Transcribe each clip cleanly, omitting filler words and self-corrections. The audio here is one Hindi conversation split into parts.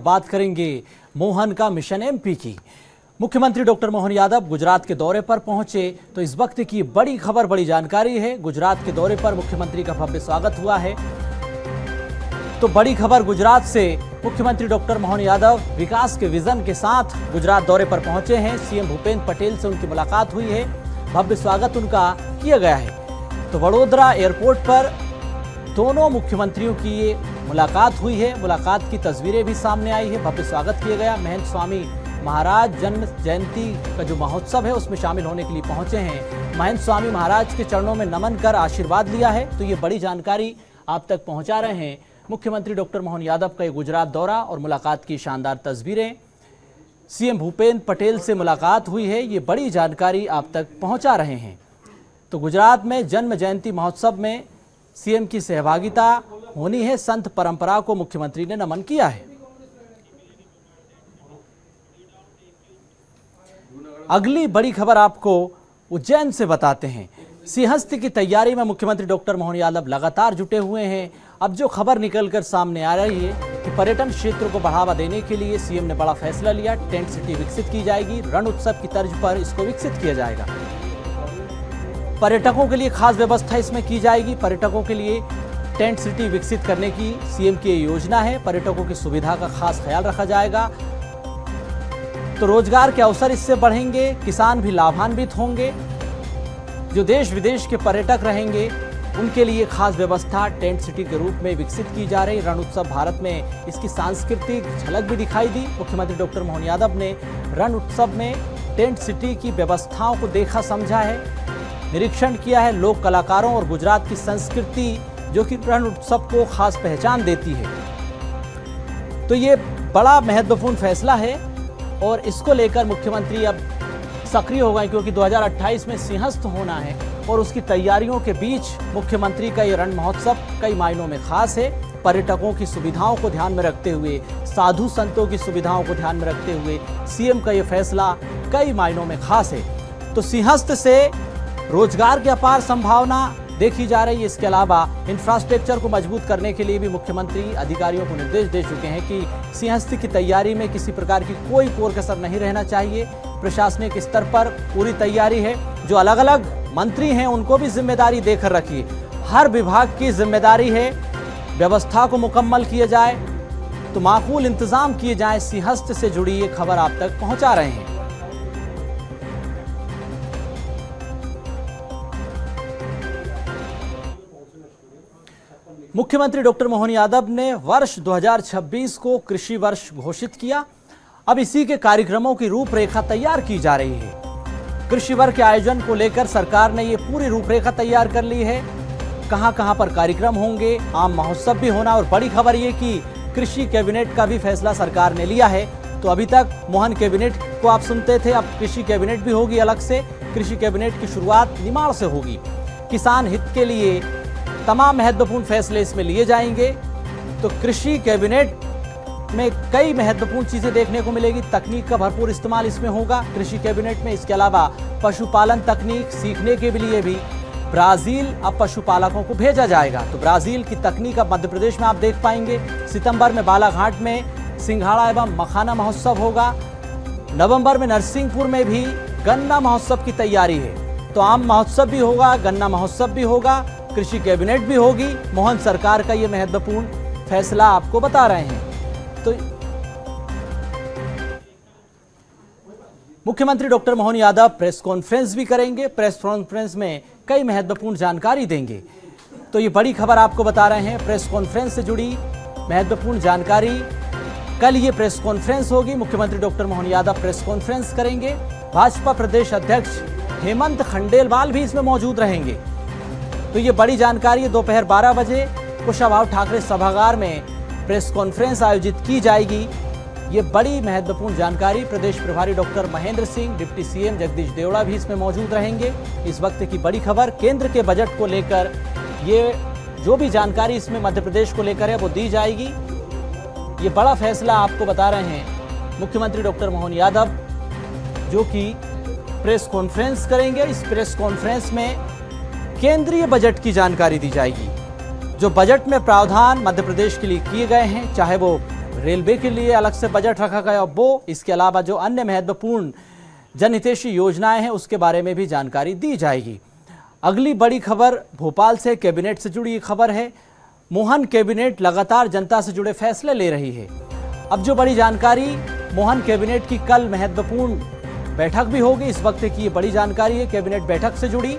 बात करेंगे मोहन का मिशन एमपी की। मुख्यमंत्री डॉक्टर मोहन यादव गुजरात के दौरे पर पहुंचे तो इस वक्त की बड़ी खबर, बड़ी जानकारी है। गुजरात के दौरे पर मुख्यमंत्री का भव्य स्वागत हुआ है। तो बड़ी खबर गुजरात से, मुख्यमंत्री डॉक्टर मोहन यादव विकास के विजन के साथ गुजरात दौरे पर पहुंचे हैं। सीएम भूपेंद्र पटेल से उनकी मुलाकात हुई है, भव्य स्वागत उनका किया गया है। तो वडोदरा एयरपोर्ट पर दोनों मुख्यमंत्रियों की ये मुलाकात हुई है। मुलाकात की तस्वीरें भी सामने आई है, भव्य स्वागत किया गया। महंत स्वामी महाराज जन्म जयंती का जो महोत्सव है उसमें शामिल होने के लिए पहुंचे हैं। महंत स्वामी महाराज के चरणों में नमन कर आशीर्वाद लिया है। तो ये बड़ी जानकारी आप तक पहुंचा रहे हैं मुख्यमंत्री डॉक्टर मोहन यादव का ये गुजरात दौरा और मुलाकात की शानदार तस्वीरें। सीएम भूपेंद्र पटेल से मुलाकात हुई है, ये बड़ी जानकारी आप तक पहुंचा रहे हैं। तो गुजरात में जन्म जयंती महोत्सव में सीएम की सहभागिता होनी है। संत परंपरा को मुख्यमंत्री ने नमन किया है। अगली बड़ी खबर आपको उज्जैन से बताते हैं। सिंहस्थ की तैयारी में मुख्यमंत्री डॉक्टर मोहन यादव लगातार जुटे हुए हैं। अब जो खबर निकलकर सामने आ रही है कि पर्यटन क्षेत्र को बढ़ावा देने के लिए सीएम ने बड़ा फैसला लिया। टेंट सिटी विकसित की जाएगी, रण उत्सव की तर्ज पर इसको विकसित किया जाएगा। पर्यटकों के लिए खास व्यवस्था इसमें की जाएगी। पर्यटकों के लिए टेंट सिटी विकसित करने की सीएम की योजना है। पर्यटकों की सुविधा का खास ख्याल रखा जाएगा। तो रोजगार के अवसर इससे बढ़ेंगे, किसान भी लाभान्वित होंगे। जो देश विदेश के पर्यटक रहेंगे उनके लिए खास व्यवस्था टेंट सिटी के रूप में विकसित की जा रही। रण उत्सव भारत में इसकी सांस्कृतिक झलक भी दिखाई दी। मुख्यमंत्री डॉक्टर मोहन यादव ने रण उत्सव में टेंट सिटी की व्यवस्थाओं को देखा, समझा है, निरीक्षण किया है। लोक कलाकारों और गुजरात की संस्कृति जो कि रण उत्सव को खास पहचान देती है। तो ये बड़ा महत्वपूर्ण फैसला है और इसको लेकर मुख्यमंत्री अब सक्रिय हो गए, क्योंकि 2028 में सिंहस्थ होना है और उसकी तैयारियों के बीच मुख्यमंत्री का ये रण महोत्सव कई मायनों में खास है। पर्यटकों की सुविधाओं को ध्यान में रखते हुए, साधु संतों की सुविधाओं को ध्यान में रखते हुए सीएम का ये फैसला कई मायनों में खास है। तो सिंहस्थ से रोजगार की अपार संभावना देखी जा रही है। इसके अलावा इंफ्रास्ट्रक्चर को मजबूत करने के लिए भी मुख्यमंत्री अधिकारियों को निर्देश दे चुके हैं कि सिंहस्थ की तैयारी में किसी प्रकार की कोई कोर कसर नहीं रहना चाहिए। प्रशासनिक स्तर पर पूरी तैयारी है। जो अलग अलग मंत्री हैं उनको भी जिम्मेदारी देकर रखी। हर विभाग की जिम्मेदारी है व्यवस्था को मुकम्मल किया जाए, तो माकूल इंतजाम किए जाए। सिंहस्थ से जुड़ी ये खबर आप तक पहुंचा रहे हैं। मुख्यमंत्री डॉक्टर मोहन यादव ने वर्ष 2026 को कृषि वर्ष घोषित किया। अब इसी के कार्यक्रमों की रूपरेखा तैयार की जा रही है। कृषि वर्ष के आयोजन को लेकर सरकार ने ये पूरी रूपरेखा तैयार कर ली है। कहां कहां पर कार्यक्रम होंगे, आम महोत्सव भी होना। और बड़ी खबर ये कि कृषि कैबिनेट का भी फैसला सरकार ने लिया है। तो अभी तक मोहन कैबिनेट को आप सुनते थे, अब कृषि कैबिनेट भी होगी अलग से। कृषि कैबिनेट की शुरुआत निमाड़ से होगी। किसान हित के लिए तमाम महत्वपूर्ण फैसले इसमें लिए जाएंगे। तो कृषि कैबिनेट में कई महत्वपूर्ण चीजें देखने को मिलेगी। तकनीक का भरपूर इस्तेमाल इसमें होगा कृषि कैबिनेट में। इसके अलावा पशुपालन तकनीक सीखने के लिए भी ब्राजील अब पशुपालकों को भेजा जाएगा। तो ब्राजील की तकनीक अब मध्य प्रदेश में आप देख पाएंगे। सितंबर में बालाघाट में सिंघाड़ा एवं मखाना महोत्सव होगा। नवंबर में नरसिंहपुर में भी गन्ना महोत्सव की तैयारी है। तो आम महोत्सव भी होगा, गन्ना महोत्सव भी होगा, कृषि कैबिनेट भी होगी। मोहन सरकार का यह महत्वपूर्ण फैसला आपको बता रहे हैं। तो मुख्यमंत्री doctor Mohan Yadav press conference भी करेंगे। प्रेस कॉन्फ्रेंस में कई महत्वपूर्ण जानकारी देंगे। तो ये बड़ी खबर आपको बता रहे हैं। प्रेस कॉन्फ्रेंस से जुड़ी महत्वपूर्ण जानकारी, कल ये प्रेस कॉन्फ्रेंस होगी। मुख्यमंत्री doctor Mohan Yadav press conference करेंगे। भाजपा प्रदेश अध्यक्ष हेमंत खंडेलवाल भी इसमें मौजूद रहेंगे। तो ये बड़ी जानकारी, दोपहर 12 बजे कुशाभाऊ ठाकरे सभागार में प्रेस कॉन्फ्रेंस आयोजित की जाएगी। ये बड़ी महत्वपूर्ण जानकारी। प्रदेश प्रभारी doctor Mahendra Singh, deputy CM Jagdish Devda भी इसमें मौजूद रहेंगे। इस वक्त की बड़ी खबर, केंद्र के बजट को लेकर ये जो भी जानकारी इसमें मध्य प्रदेश को लेकर है वो दी जाएगी। ये बड़ा फैसला आपको बता रहे हैं मुख्यमंत्री डॉक्टर मोहन यादव, जो कि प्रेस कॉन्फ्रेंस करेंगे। इस प्रेस कॉन्फ्रेंस में केंद्रीय बजट की जानकारी दी जाएगी। जो बजट में प्रावधान मध्य प्रदेश के लिए किए गए हैं, चाहे वो रेलवे के लिए अलग से बजट रखा गया वो, इसके अलावा जो अन्य महत्वपूर्ण जनहितैषी योजनाएं हैं उसके बारे में भी जानकारी दी जाएगी। अगली बड़ी खबर भोपाल से कैबिनेट से जुड़ी खबर है। मोहन कैबिनेट लगातार जनता से जुड़े फैसले ले रही है। अब जो बड़ी जानकारी, मोहन कैबिनेट की कल महत्वपूर्ण बैठक भी होगी। इस वक्त की ये बड़ी जानकारी है कैबिनेट बैठक से जुड़ी।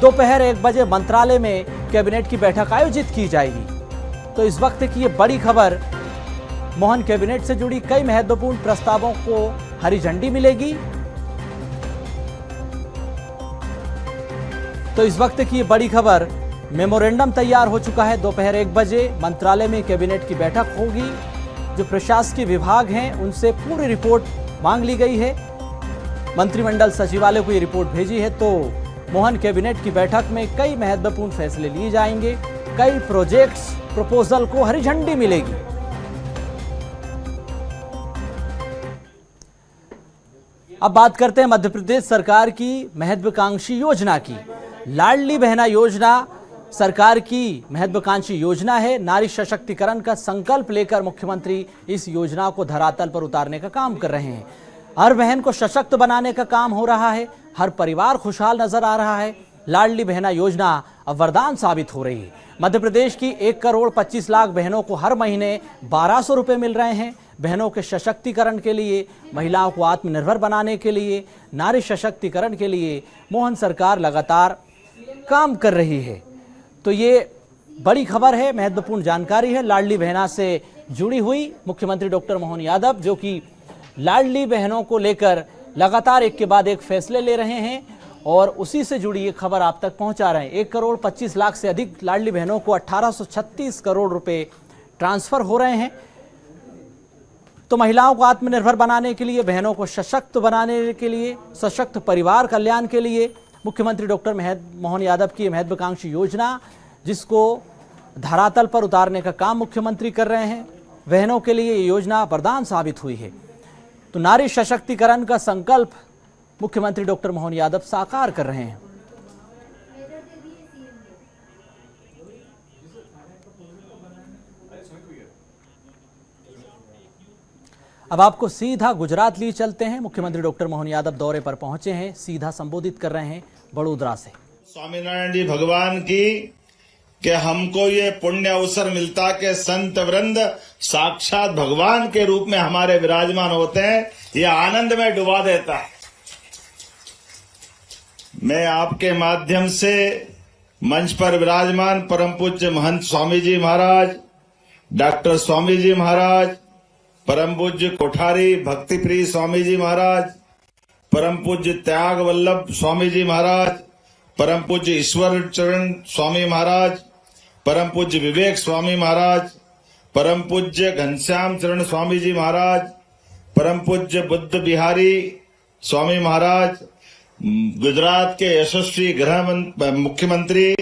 दोपहर 1 बजे मंत्रालय में कैबिनेट की बैठक आयोजित की जाएगी। तो इस वक्त की ये बड़ी खबर, मोहन कैबिनेट से जुड़ी कई महत्वपूर्ण प्रस्तावों को हरी झंडी मिलेगी। तो इस वक्त की ये बड़ी खबर, मेमोरेंडम तैयार हो चुका है। दोपहर 1 बजे मंत्रालय में कैबिनेट की बैठक होगी। जो प्रशासकीय विभाग हैं उनसे पूरी रिपोर्ट मांग ली गई है। मंत्रिमंडल सचिवालय को ये रिपोर्ट भेजी है। तो मोहन कैबिनेट की बैठक में कई महत्वपूर्ण फैसले लिए जाएंगे। कई प्रोजेक्ट्स, प्रपोजल को हरी झंडी मिलेगी। अब बात करते हैं मध्य प्रदेश सरकार की महत्वाकांक्षी योजना की। लाडली बहना योजना सरकार की महत्वाकांक्षी योजना है। नारी सशक्तिकरण का संकल्प लेकर मुख्यमंत्री इस योजना को धरातल पर उतारने का काम कर रहे हैं। हर बहन को सशक्त बनाने का काम हो रहा है। हर परिवार खुशहाल नजर आ रहा है। लाडली बहना योजना अब वरदान साबित हो रही है। मध्य प्रदेश की 1,25,00,000 बहनों को हर महीने 1,200 रुपए मिल रहे हैं। बहनों के सशक्तिकरण के लिए, महिलाओं को आत्मनिर्भर बनाने के लिए, नारी सशक्तिकरण के लिए मोहन सरकार लगातार काम कर रही है। तो ये बड़ी खबर है, महत्वपूर्ण जानकारी है लाडली बहना से जुड़ी हुई। मुख्यमंत्री डॉक्टर मोहन यादव जो कि लाडली बहनों को लेकर लगातार एक के बाद एक फैसले ले रहे हैं और उसी से जुड़ी ये खबर आप तक पहुंचा रहे हैं। 1,25,00,000 से अधिक लाडली बहनों को 1836 करोड़ रुपए ट्रांसफर हो रहे हैं। तो महिलाओं को आत्मनिर्भर बनाने के लिए, बहनों को सशक्त बनाने के लिए, सशक्त परिवार कल्याण के लिए मुख्यमंत्री डॉक्टर मोहन यादव की महत्वाकांक्षी योजना, जिसको धरातल पर उतारने का काम मुख्यमंत्री कर रहे हैं। बहनों के लिए ये योजना वरदान साबित हुई है। तो नारी सशक्तिकरण का संकल्प मुख्यमंत्री डॉक्टर मोहन यादव साकार कर रहे हैं। अब आपको सीधा गुजरात लिए चलते हैं। मुख्यमंत्री डॉक्टर मोहन यादव दौरे पर पहुंचे हैं, सीधा संबोधित कर रहे हैं बड़ोदरा से। स्वामीनारायण जी भगवान की कि हमको ये पुण्य अवसर मिलता कि संत वृंद साक्षात भगवान के रूप में हमारे विराजमान होते हैं, ये आनंद में डुबा देता है। मैं आपके माध्यम से मंच पर विराजमान परम पूज्य महंत स्वामी जी महाराज, डॉक्टर स्वामी जी महाराज, परम पूज्य कोठारी भक्ति प्रिय स्वामी जी महाराज, परम पूज्य त्याग वल्लभ स्वामी जी महाराज, परम पूज्य ईश्वर चरण स्वामी महाराज, परम पूज्य विवेक स्वामी महाराज, परम पूज्य घनश्याम चरण स्वामी जी महाराज, परम पूज्य बुद्ध बिहारी स्वामी महाराज, गुजरात के यशस्वी मुख्यमंत्री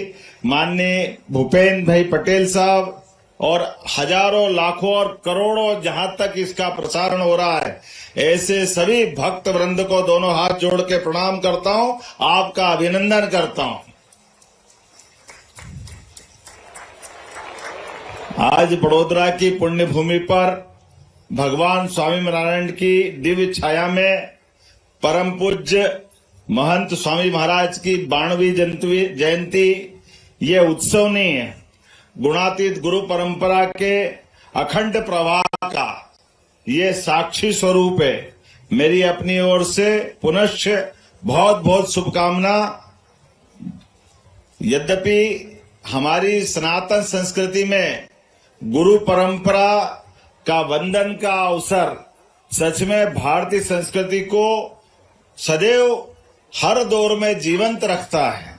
माननीय भूपेंद्र भाई पटेल साहब और हजारों लाखों और करोड़ों जहां तक इसका प्रसारण हो रहा है, ऐसे सभी भक्त वृंद को दोनों हाथ जोड़ के प्रणाम करता हूं, आपका अभिनंदन करता हूं। आज बड़ोदरा की पुण्य भूमि पर भगवान स्वामी नारायण की दिव्य छाया में परम पूज्य महंत स्वामी महाराज की 92वीं जयंती ये उत्सव नहीं है, गुणातीत गुरु परंपरा के अखंड प्रवाह का ये साक्षी स्वरूप है। मेरी अपनी ओर से पुनश्च बहुत बहुत शुभकामना। यद्यपि हमारी सनातन संस्कृति में गुरु परंपरा का वंदन का अवसर सच में भारतीय संस्कृति को सदैव हर दौर में जीवंत रखता है।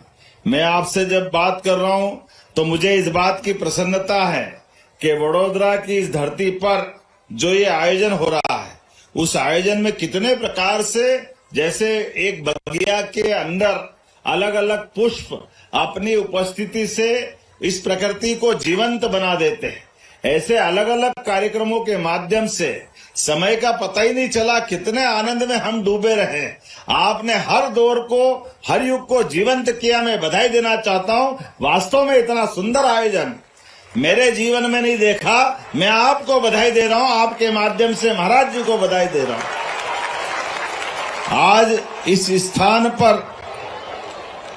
मैं आपसे जब बात कर रहा हूं तो मुझे इस बात की प्रसन्नता है कि वडोदरा की इस धरती पर जो ये आयोजन हो रहा है, उस आयोजन में कितने प्रकार से, जैसे एक बगिया के अंदर अलग अलग पुष्प अपनी उपस्थिति से इस प्रकृति को जीवंत बना देते हैं, ऐसे अलग अलग कार्यक्रमों के माध्यम से समय का पता ही नहीं चला, कितने आनंद में हम डूबे रहे। आपने हर दौर को, हर युग को जीवंत किया। मैं बधाई देना चाहता हूं। वास्तव में इतना सुंदर आयोजन मेरे जीवन में नहीं देखा। मैं आपको बधाई दे रहा हूं, आपके माध्यम से महाराज जी को बधाई दे रहा हूं। आज इस स्थान पर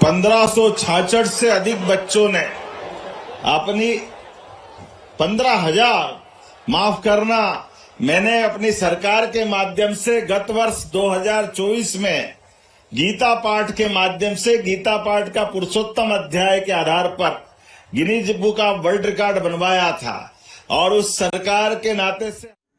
1566 से अधिक बच्चों ने अपनी 15,000 माफ करना, मैंने अपनी सरकार के माध्यम से गत वर्ष 2024 में गीता पाठ के माध्यम से गीता पाठ का पुरुषोत्तम अध्याय के आधार पर Guinness book of world record बनवाया था और उस सरकार के नाते से